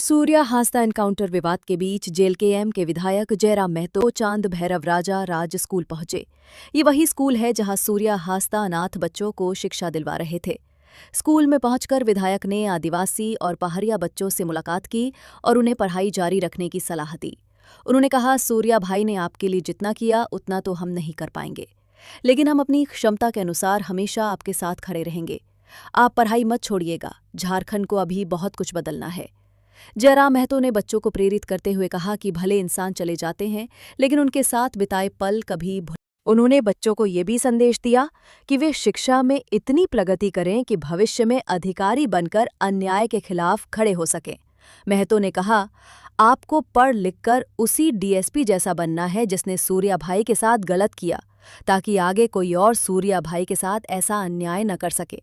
Surya हास्ता encounter विवाद के बीच JLKM के विधायक जयराम महतो चांद भैरव राजा राज स्कूल पहुंचे। ये वही स्कूल है जहां सूर्या हास्ता अनाथ बच्चों को शिक्षा दिलवा रहे थे। स्कूल में पहुंचकर विधायक ने आदिवासी और पहाड़िया बच्चों से मुलाकात की और उन्हें पढ़ाई जारी रखने की सलाह दी। उन्होंने कहा, सूर्या भाई ने आपके लिए जितना किया उतना तो हम नहीं कर पाएंगे, लेकिन हम अपनी क्षमता के अनुसार हमेशा आपके साथ खड़े रहेंगे। आप पढ़ाई मत छोड़िएगा, झारखंड को अभी बहुत कुछ बदलना है। जयराम महतो ने बच्चों को प्रेरित करते हुए कहा कि भले इंसान चले जाते हैं, लेकिन उनके साथ बिताए पल कभी उन्होंने बच्चों को ये भी संदेश दिया कि वे शिक्षा में इतनी प्रगति करें कि भविष्य में अधिकारी बनकर अन्याय के खिलाफ खड़े हो सकें। महतो ने कहा, आपको पढ़ लिखकर उसी डीएसपी जैसा बनना है जिसने सूर्या भाई के साथ गलत किया, ताकि आगे कोई और सूर्या भाई के साथ ऐसा अन्याय न कर सके।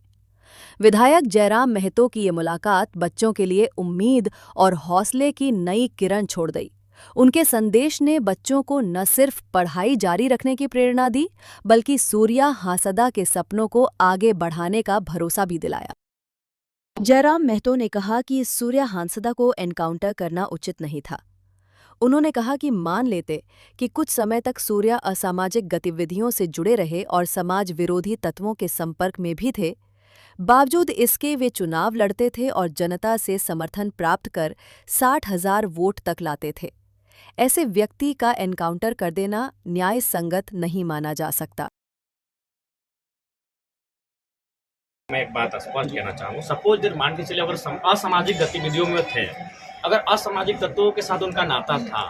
विधायक जयराम महतो की ये मुलाकात बच्चों के लिए उम्मीद और हौसले की नई किरण छोड़ गई। उनके संदेश ने बच्चों को न सिर्फ पढ़ाई जारी रखने की प्रेरणा दी, बल्कि सूर्या हांसदा के सपनों को आगे बढ़ाने का भरोसा भी दिलाया। जयराम महतो ने कहा कि सूर्या हांसदा को एनकाउंटर करना उचित नहीं था। उन्होंने कहा कि मान लेते कि कुछ समय तक सूर्या असामाजिक गतिविधियों से जुड़े रहे और समाज विरोधी तत्वों के संपर्क में भी थे, बावजूद इसके वे चुनाव लड़ते थे और जनता से समर्थन प्राप्त कर 60,000 वोट तक लाते थे। ऐसे व्यक्ति का एनकाउंटर कर देना न्याय संगत नहीं माना जा सकता। मैं एक बात स्पष्ट कहना चाहूँ, सपोज मान के चलिए अगर असामाजिक गतिविधियों में थे, अगर असामाजिक तत्वों के साथ उनका नाता था,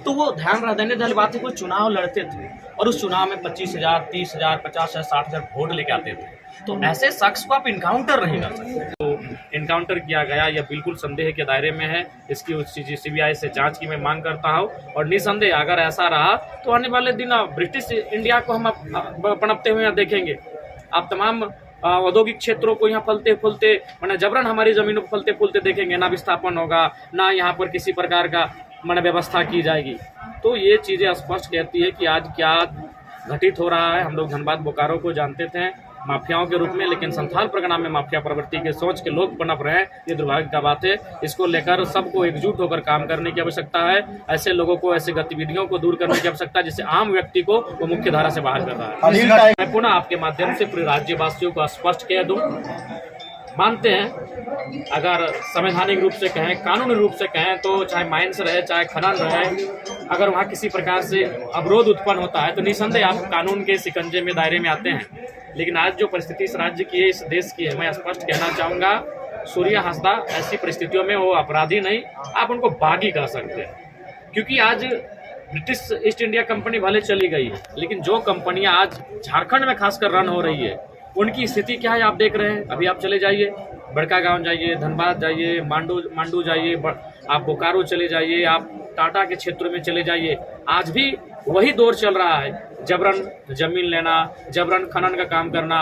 तो वो ध्यान रह देने वाली बात है, वो चुनाव लड़ते थे और उस चुनाव में 25,000, 30,000, 50,000, 60,000 वोट लेके आते थे। तो ऐसे शख्स को आप इनकाउंटर नहीं कर सकते। तो इनकाउंटर किया गया, यह बिल्कुल संदेह के दायरे में है। इसकी सीबीआई से जांच की मैं मांग करता हूँ और निसंदेह अगर ऐसा रहा तो आने वाले दिन ब्रिटिश इंडिया को हम पनपते हुए देखेंगे। आप तमाम औद्योगिक क्षेत्रों को यहाँ फलते फूलते मैंने जबरन हमारी जमीनों को फलते फूलते देखेंगे, ना विस्थापन होगा, ना यहाँ पर किसी प्रकार का मैंने व्यवस्था की जाएगी। तो ये चीज़ें स्पष्ट कहती है कि आज क्या घटित हो रहा है। हम लोग धनबाद बोकारो को जानते थे माफियाओं के रूप में, लेकिन संथाल परगना में माफिया प्रवृत्ति के सोच के लोग पनप रहे हैं। ये दुर्भाग्य का बात है। इसको लेकर सबको एकजुट होकर काम करने की आवश्यकता है। ऐसे लोगों को, ऐसे गतिविधियों को दूर करने की आवश्यकता है जिससे आम व्यक्ति को वो मुख्य धारा से बाहर कर रहा है। मैं पुनः आपके माध्यम से पूरे राज्यवासियों को स्पष्ट कह दूं, मानते हैं अगर संवैधानिक रूप से कहें, कानूनी रूप से कहें, तो चाहे माइंस रहे, चाहे खनन रहे, अगर वहाँ किसी प्रकार से अवरोध उत्पन्न होता है तो निसंदेह आप कानून के शिकंजे में दायरे में आते हैं। लेकिन आज जो परिस्थिति इस राज्य की है, इस देश की है, मैं स्पष्ट कहना चाहूँगा, सूर्या हांसदा ऐसी परिस्थितियों में वो अपराधी नहीं, आप उनको बागी कह सकते हैं। क्योंकि आज ब्रिटिश ईस्ट इंडिया कंपनी भले चली गई है, लेकिन जो कंपनियां आज झारखंड में खासकर रन हो रही है, उनकी स्थिति क्या है आप देख रहे हैं। अभी आप चले जाइए, बड़का गांव जाइए, धनबाद जाइए, मांडू जाइए, आप बोकारो चले जाइए, आप टाटा के क्षेत्र में चले जाइए, आज भी वही दौर चल रहा है। जबरन जमीन लेना, जबरन खनन का काम करना,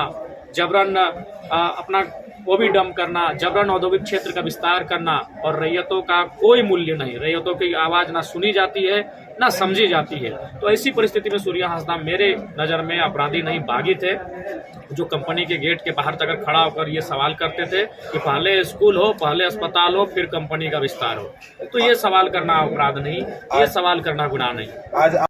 जबरन अपना वो भी डंप करना, जबरन औद्योगिक क्षेत्र का विस्तार करना, और रैयतों का कोई मूल्य नहीं। रैयतों की आवाज़ ना सुनी जाती है, ना समझी जाती है। तो ऐसी परिस्थिति में सूर्या हांसदा मेरे नज़र में अपराधी नहीं, बागी थे, जो कंपनी के गेट के बाहर तक खड़ा होकर ये सवाल करते थे कि पहले स्कूल हो, पहले अस्पताल हो, फिर कंपनी का विस्तार हो। तो ये सवाल करना अपराध नहीं, ये सवाल करना गुनाह नहीं।